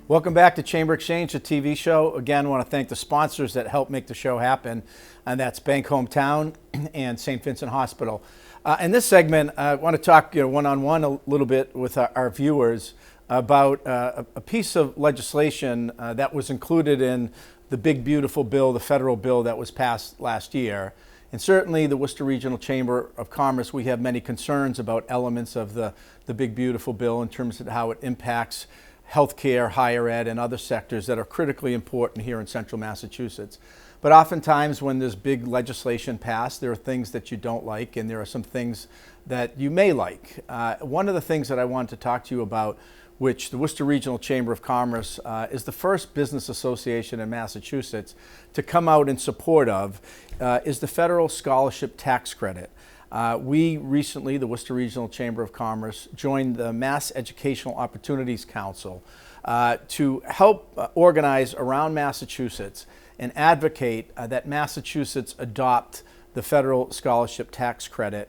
Welcome back to Chamber Exchange, the TV show. Again, I want to thank the sponsors that help make the show happen, and that's Bank Hometown and St. Vincent Hospital. In this segment, I want to talk one-on-one a little bit with our viewers about a piece of legislation that was included in the big, beautiful bill, the federal bill that was passed last year. And certainly the Worcester Regional Chamber of Commerce, we have many concerns about elements of the big, beautiful bill in terms of how it impacts healthcare, higher ed, and other sectors that are critically important here in central Massachusetts. But oftentimes when there's big legislation passed, there are things that you don't like, and there are some things that you may like. One of the things that I wanted to talk to you about, which the Worcester Regional Chamber of Commerce is the first business association in Massachusetts to come out in support of, is the federal scholarship tax credit. We recently, the Worcester Regional Chamber of Commerce, joined the Mass Educational Opportunities Council to help organize around Massachusetts and advocate that Massachusetts adopt the federal scholarship tax credit,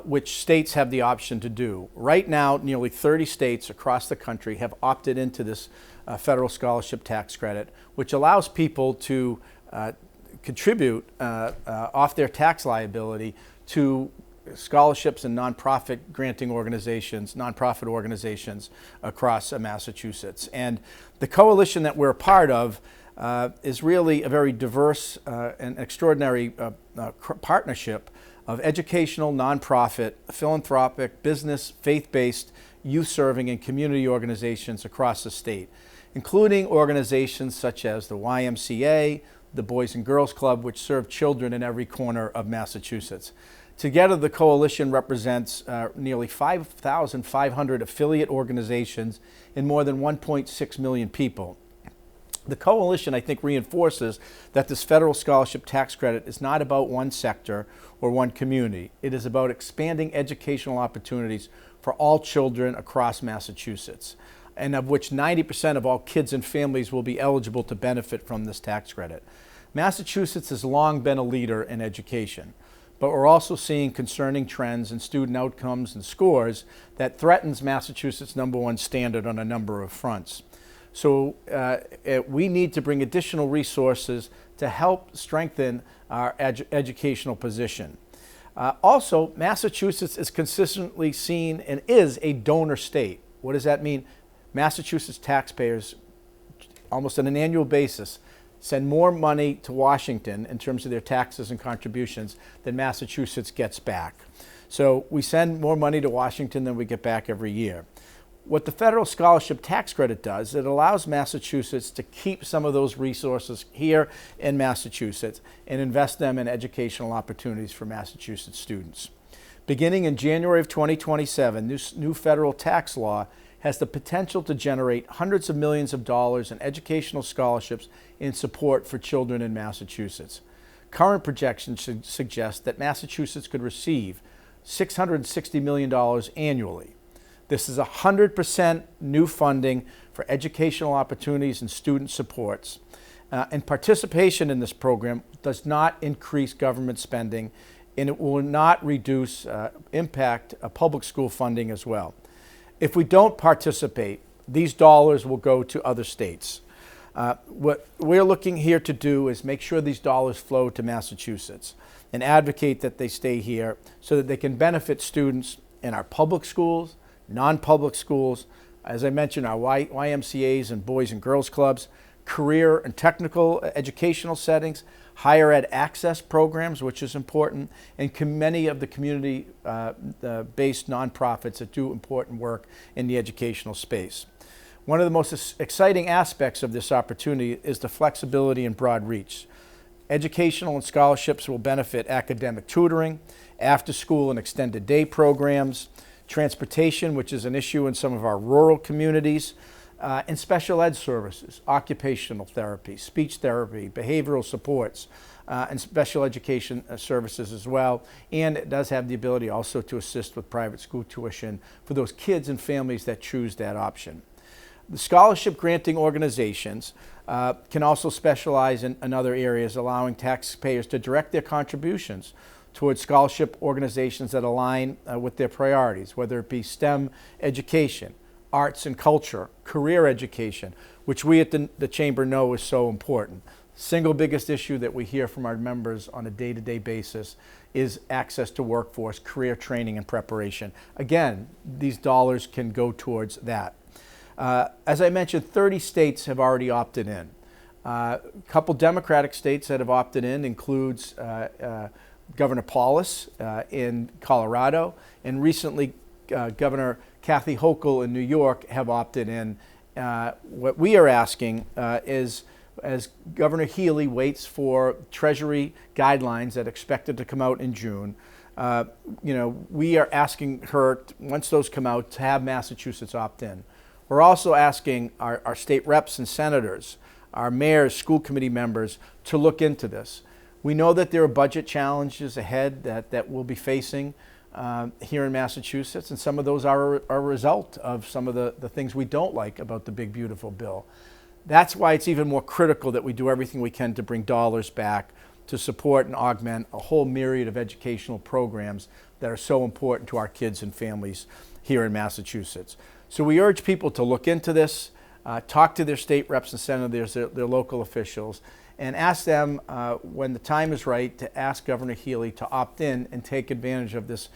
which states have the option to do. Right now, nearly 30 states across the country have opted into this federal scholarship tax credit, which allows people to contribute off their tax liability to scholarships and nonprofit granting organizations, nonprofit organizations across Massachusetts. And the coalition that we're a part of is really a very diverse and extraordinary partnership of educational, nonprofit, philanthropic, business, faith-based, youth-serving, and community organizations across the state, including organizations such as the YMCA, the Boys and Girls Club, which serve children in every corner of Massachusetts. Together, the coalition represents nearly 5,500 affiliate organizations and more than 1.6 million people. The coalition, I think, reinforces that this federal scholarship tax credit is not about one sector or one community. It is about expanding educational opportunities for all children across Massachusetts, and of which 90% of all kids and families will be eligible to benefit from this tax credit. Massachusetts has long been a leader in education, but we're also seeing concerning trends in student outcomes and scores that threatens Massachusetts' #1 standard on a number of fronts. So we need to bring additional resources to help strengthen our educational position. Also, Massachusetts is consistently seen and is a donor state. What does that mean? Massachusetts taxpayers, almost on an annual basis, send more money to Washington in terms of their taxes and contributions than Massachusetts gets back. So we send more money to Washington than we get back every year. What the federal scholarship tax credit does, it allows Massachusetts to keep some of those resources here in Massachusetts and invest them in educational opportunities for Massachusetts students. Beginning in January of 2027, this new federal tax law has the potential to generate hundreds of millions of dollars in educational scholarships in support for children in Massachusetts. Current projections suggest that Massachusetts could receive $660 million annually. This is 100% new funding for educational opportunities and student supports. And participation in this program does not increase government spending, and it will not reduce impact public school funding as well. If we don't participate, these dollars will go to other states. What we're looking here to do is make sure these dollars flow to Massachusetts and advocate that they stay here so that they can benefit students in our public schools, non-public schools, as I mentioned, our YMCAs and Boys and Girls Clubs, career and technical educational settings, higher ed access programs, which is important, and many of the community-based nonprofits that do important work in the educational space. One of the most exciting aspects of this opportunity is the flexibility and broad reach. Educational and scholarships will benefit academic tutoring, after-school and extended day programs, transportation, which is an issue in some of our rural communities, and special ed services, occupational therapy, speech therapy, behavioral supports, and special education services as well. And it does have the ability also to assist with private school tuition for those kids and families that choose that option. The scholarship granting organizations can also specialize in other areas, allowing taxpayers to direct their contributions towards scholarship organizations that align with their priorities, whether it be STEM education, arts and culture, career education, which we at the Chamber know is so important. Single biggest issue that we hear from our members on a day-to-day basis is access to workforce, career training and preparation. Again, these dollars can go towards that. As I mentioned, 30 states have already opted in. A couple Democratic states that have opted in includes Governor Paulus in Colorado, and recently Governor Kathy Hochul in New York have opted in. What we are asking is, as Governor Healy waits for Treasury guidelines that are expected to come out in June, we are asking her, once those come out, to have Massachusetts opt in. We're also asking our state reps and senators, our mayors, school committee members, to look into this. We know that there are budget challenges ahead that we'll be facing here in Massachusetts, and some of those are a result of some of the things we don't like about the big, beautiful bill. That's why it's even more critical that we do everything we can to bring dollars back to support and augment a whole myriad of educational programs that are so important to our kids and families here in Massachusetts. So we urge people to look into this, talk to their state reps and senators, their local officials, and ask them when the time is right to ask Governor Healy to opt in and take advantage of this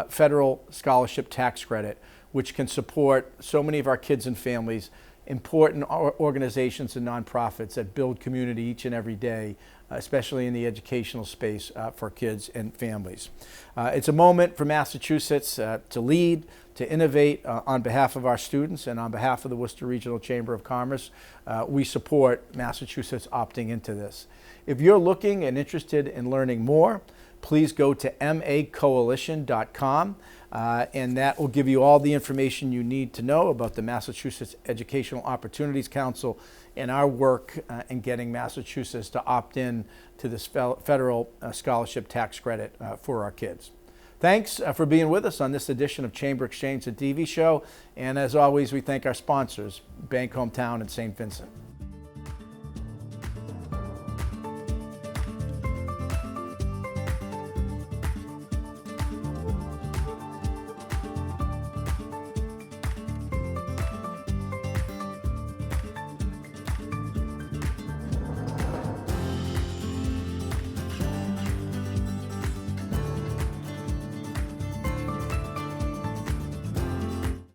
federal scholarship tax credit, which can support so many of our kids and families, important organizations and nonprofits that build community each and every day, especially in the educational space for kids and families. It's a moment for Massachusetts to lead, to innovate on behalf of our students, and on behalf of the Worcester Regional Chamber of Commerce. We support Massachusetts opting into this. If you're looking and interested in learning more, please go to macoalition.com. And that will give you all the information you need to know about the Massachusetts Educational Opportunities Council and our work in getting Massachusetts to opt in to this federal scholarship tax credit for our kids. Thanks for being with us on this edition of Chamber Exchange, the TV show. And as always, we thank our sponsors, Bank Hometown and St. Vincent.